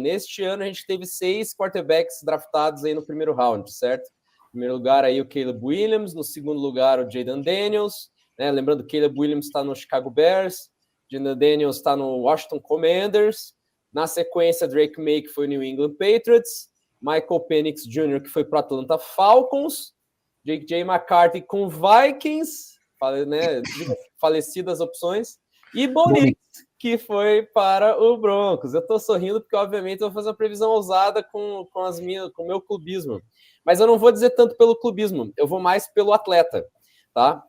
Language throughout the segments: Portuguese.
neste ano a gente teve 6 quarterbacks draftados aí no primeiro round, certo? Em primeiro lugar aí o Caleb Williams, no segundo lugar o Jayden Daniels, né? Lembrando que Caleb Williams está no Chicago Bears, Jayden Daniels está no Washington Commanders, na sequência Drake May, que foi o New England Patriots, Michael Penix Jr., que foi para o Atlanta Falcons, J.J. McCarthy com Vikings, né, falecidas opções, e Bo Nix, que foi para o Broncos. Eu estou sorrindo porque, obviamente, eu vou fazer uma previsão ousada com o meu clubismo. Mas eu não vou dizer tanto pelo clubismo, eu vou mais pelo atleta. Tá?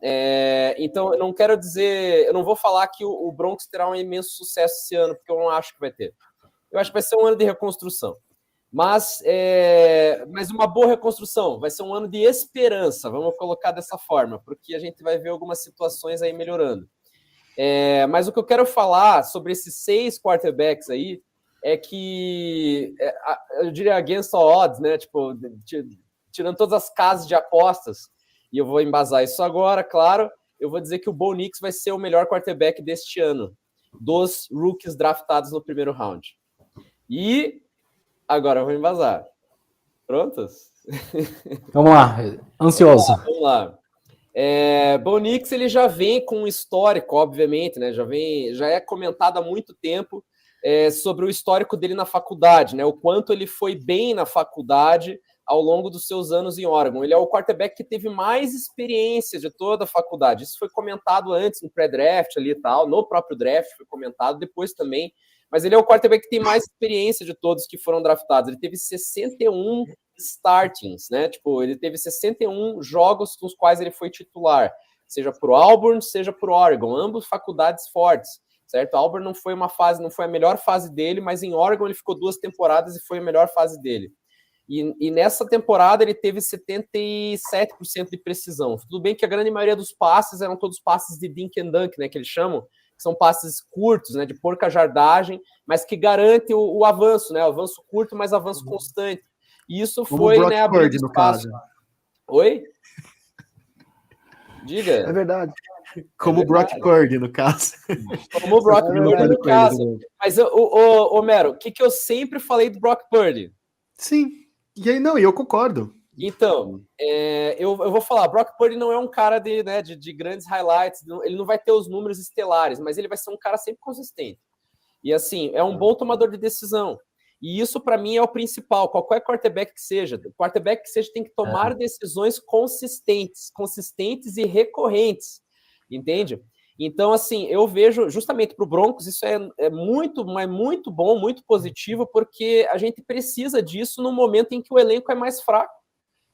Então, eu não quero dizer... Eu não vou falar que o Broncos terá um imenso sucesso esse ano, porque eu não acho que vai ter. Eu acho que vai ser um ano de reconstrução. Mas uma boa reconstrução, vai ser um ano de esperança, vamos colocar dessa forma, porque a gente vai ver algumas situações aí melhorando. Mas o que eu quero falar sobre esses 6 quarterbacks aí é que, eu diria against all odds, né? Tipo, tirando todas as casas de apostas, e eu vou embasar isso agora, claro, eu vou dizer que o Bo Nix vai ser o melhor quarterback deste ano, dos rookies draftados no primeiro round. E agora eu vou embasar. Prontos? Vamos lá, ansioso. Vamos lá. Bo Nix, ele já vem com um histórico, obviamente, né? Já é comentado há muito tempo sobre o histórico dele na faculdade, né? O quanto ele foi bem na faculdade ao longo dos seus anos em Oregon. Ele é o quarterback que teve mais experiência de toda a faculdade. Isso foi comentado antes, no pré-draft ali e tal, no próprio draft foi comentado, depois também. Mas ele é o quarterback que tem mais experiência de todos que foram draftados. Ele teve 61 startings, né? Tipo, ele teve 61 jogos nos quais ele foi titular, seja por Auburn, seja por Oregon, ambas faculdades fortes, certo? Auburn não foi a melhor fase dele, mas em Oregon ele ficou 2 temporadas e foi a melhor fase dele. E nessa temporada ele teve 77% de precisão. Tudo bem que a grande maioria dos passes eram todos passes de dink and dunk, né, que eles chamam, que são passes curtos, né, de pouca jardagem, mas que garante o avanço, né, o avanço curto, mas avanço constante. E isso foi, né, abrindo espaço. Oi? Diga. É verdade. Como o Brock Purdy, no caso. Como o Brock Purdy, no caso. Mas, Homero, o que eu sempre falei do Brock Purdy? Sim. E aí, não, e eu concordo. Então, eu vou falar, Brock Purdy não é um cara de grandes highlights, ele não vai ter os números estelares, mas ele vai ser um cara sempre consistente. E assim, é um bom tomador de decisão. E isso, para mim, é o principal. Qualquer quarterback que seja, tem que tomar decisões consistentes e recorrentes, entende? Então, assim, eu vejo, justamente para o Broncos, isso é muito bom, muito positivo, porque a gente precisa disso no momento em que o elenco é mais fraco,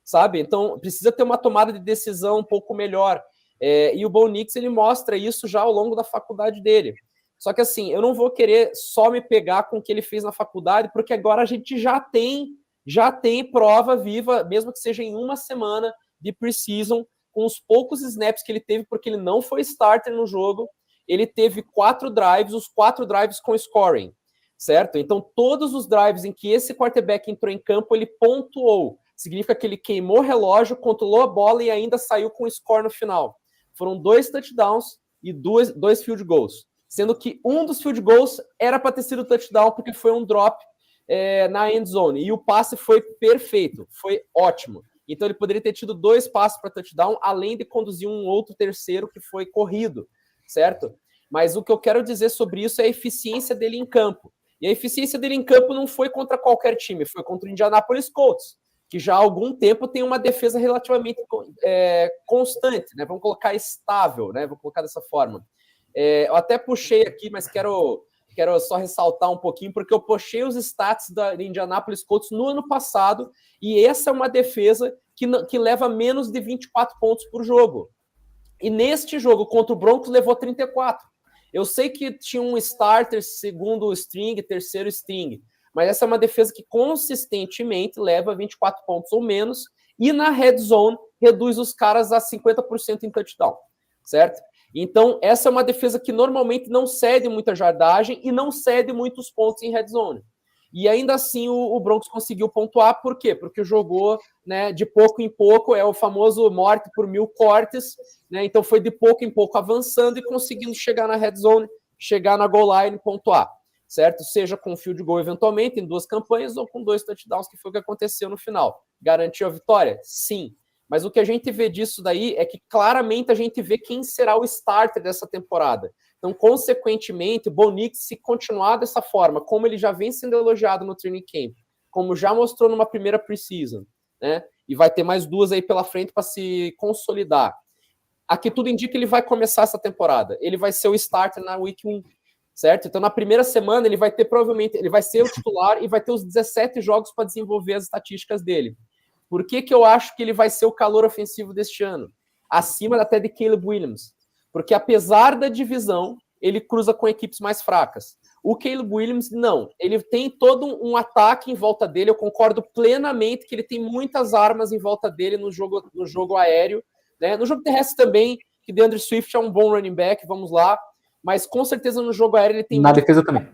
sabe? Então, precisa ter uma tomada de decisão um pouco melhor. E o Bo Nix, ele mostra isso já ao longo da faculdade dele. Só que, assim, eu não vou querer só me pegar com o que ele fez na faculdade, porque agora a gente já tem prova viva, mesmo que seja em uma semana de preseason, com os poucos snaps que ele teve, porque ele não foi starter no jogo, ele teve 4 drives, os 4 drives com scoring, certo? Então, todos os drives em que esse quarterback entrou em campo, ele pontuou. Significa que ele queimou o relógio, controlou a bola e ainda saiu com score no final. Foram 2 touchdowns e 2 field goals, sendo que um dos field goals era para ter sido touchdown, porque foi um drop na end zone, e o passe foi perfeito, foi ótimo. Então ele poderia ter tido 2 passes para touchdown, além de conduzir um outro terceiro que foi corrido, certo? Mas o que eu quero dizer sobre isso é a eficiência dele em campo. E a eficiência dele em campo não foi contra qualquer time, foi contra o Indianapolis Colts, que já há algum tempo tem uma defesa relativamente constante, né? Vamos colocar estável, né? Vou colocar dessa forma. Eu até puxei aqui, mas quero só ressaltar um pouquinho, porque eu puxei os stats da Indianapolis Colts no ano passado, e essa é uma defesa que leva menos de 24 pontos por jogo. E neste jogo contra o Broncos levou 34. Eu sei que tinha um starter, segundo string, terceiro string, mas essa é uma defesa que consistentemente leva 24 pontos ou menos, e na red zone reduz os caras a 50% em touchdown, certo? Então, essa é uma defesa que normalmente não cede muita jardagem e não cede muitos pontos em red zone. E ainda assim o Broncos conseguiu pontuar, por quê? Porque jogou, né, de pouco em pouco, é o famoso morte por 1000 cortes, né? Então foi de pouco em pouco avançando e conseguindo chegar na red zone, chegar na goal line e pontuar. certo? Seja com field goal eventualmente, em 2 campanhas, ou com 2 touchdowns, que foi o que aconteceu no final. Garantiu a vitória? Sim. Mas o que a gente vê disso daí é que claramente a gente vê quem será o starter dessa temporada. Então, consequentemente, o Bo Nix, se continuar dessa forma, como ele já vem sendo elogiado no training camp, como já mostrou numa primeira preseason, né? E vai ter mais 2 aí pela frente para se consolidar. Aqui tudo indica que ele vai começar essa temporada. Ele vai ser o starter na Week 1, certo? Então, na primeira semana, ele vai ter provavelmente, ele vai ser o titular e vai ter os 17 jogos para desenvolver as estatísticas dele. Por que eu acho que ele vai ser o calor ofensivo deste ano? Acima até de Caleb Williams. Porque apesar da divisão, ele cruza com equipes mais fracas. O Caleb Williams, não. Ele tem todo um ataque em volta dele. Eu concordo plenamente que ele tem muitas armas em volta dele no jogo aéreo. Né? No jogo terrestre também, que DeAndre Swift é um bom running back, vamos lá. Mas com certeza no jogo aéreo ele tem... Na defesa também.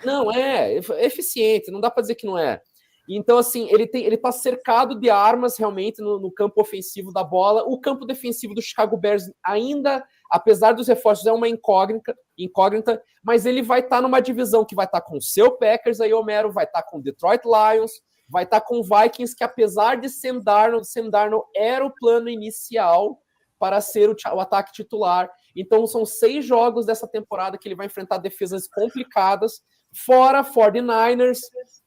Não, é eficiente, não dá para dizer que não é. Então, assim, ele tá cercado de armas realmente no campo ofensivo da bola. O campo defensivo do Chicago Bears ainda, apesar dos reforços, é uma incógnita, mas ele vai estar numa divisão que vai estar com o seu Packers aí, Homero, vai estar com o Detroit Lions, vai estar com o Vikings, que apesar de Sam Darnold era o plano inicial para ser o ataque titular. Então, são 6 jogos dessa temporada que ele vai enfrentar defesas complicadas, fora 49ers,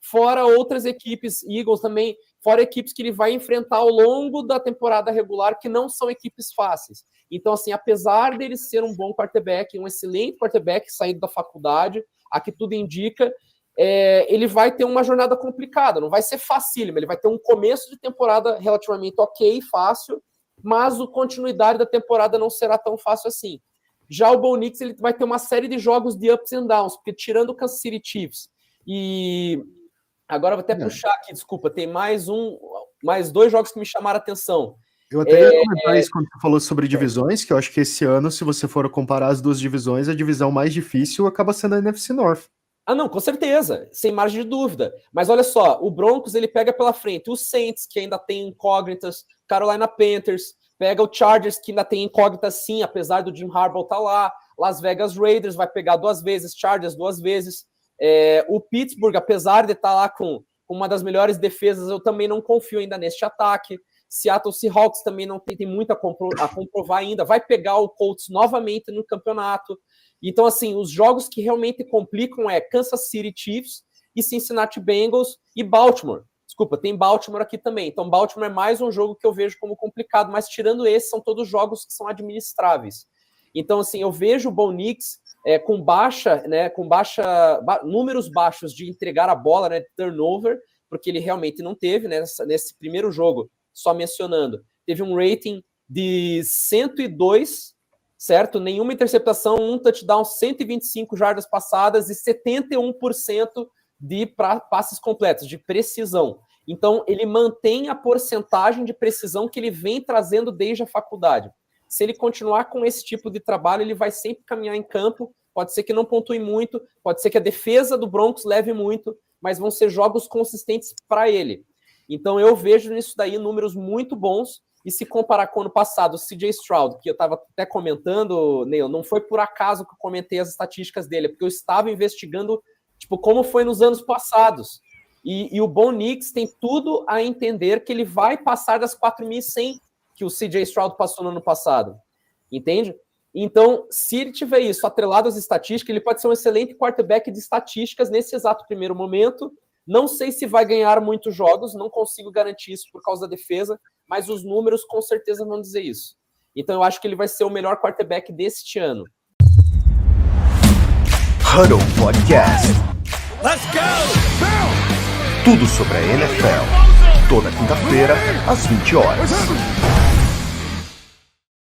fora outras equipes, Eagles também, fora equipes que ele vai enfrentar ao longo da temporada regular, que não são equipes fáceis. Então, assim, apesar dele ser um bom quarterback, um excelente quarterback saído da faculdade, aqui tudo indica, ele vai ter uma jornada complicada, não vai ser facílimo, ele vai ter um começo de temporada relativamente ok, fácil, mas a continuidade da temporada não será tão fácil assim. Já o Bo Nix, ele vai ter uma série de jogos de ups and downs, porque tirando o Kansas City Chiefs, e agora eu vou até puxar aqui, desculpa, tem mais 2 jogos que me chamaram a atenção. Eu até ia comentar isso quando você falou sobre divisões, que eu acho que esse ano, se você for comparar as 2 divisões, a divisão mais difícil acaba sendo a NFC North. Ah, não, com certeza, sem margem de dúvida. Mas olha só, o Broncos, ele pega pela frente o Saints, que ainda tem incógnitas, Carolina Panthers, pega o Chargers, que ainda tem incógnitas sim, apesar do Jim Harbaugh estar lá, Las Vegas Raiders vai pegar 2 vezes, Chargers 2 vezes, o Pittsburgh, apesar de estar lá com uma das melhores defesas, eu também não confio ainda neste ataque. Seattle Seahawks também não tem muito a comprovar ainda, vai pegar o Colts novamente no campeonato. Então, assim, os jogos que realmente complicam é Kansas City Chiefs e Cincinnati Bengals e Baltimore. Desculpa, tem Baltimore aqui também. Então, Baltimore é mais um jogo que eu vejo como complicado, mas tirando esse, são todos jogos que são administráveis. Então, assim, eu vejo o Bo Nix com números baixos de entregar a bola, né, de turnover, porque ele realmente não teve, né, nesse primeiro jogo, só mencionando, teve um rating de 102, certo? Nenhuma interceptação, 1 touchdown, 125 jardas passadas e 71% de passes completos, de precisão. Então, ele mantém a porcentagem de precisão que ele vem trazendo desde a faculdade. Se ele continuar com esse tipo de trabalho, ele vai sempre caminhar em campo, pode ser que não pontue muito, pode ser que a defesa do Broncos leve muito, mas vão ser jogos consistentes para ele. Então, eu vejo nisso daí números muito bons, e se comparar com o ano passado, o CJ Stroud, que eu estava até comentando, Neil, não foi por acaso que eu comentei as estatísticas dele, é porque eu estava investigando como foi nos anos passados. E o Bo Nix tem tudo a entender que ele vai passar das 4.100 que o CJ Stroud passou no ano passado. Entende? Então, se ele tiver isso atrelado às estatísticas, ele pode ser um excelente quarterback de estatísticas nesse exato primeiro momento. Não sei se vai ganhar muitos jogos, não consigo garantir isso por causa da defesa, mas os números com certeza vão dizer isso. Então eu acho que ele vai ser o melhor quarterback deste ano. Huddle Podcast. Let's go! Tudo sobre a NFL. Toda quinta-feira, às 20 horas.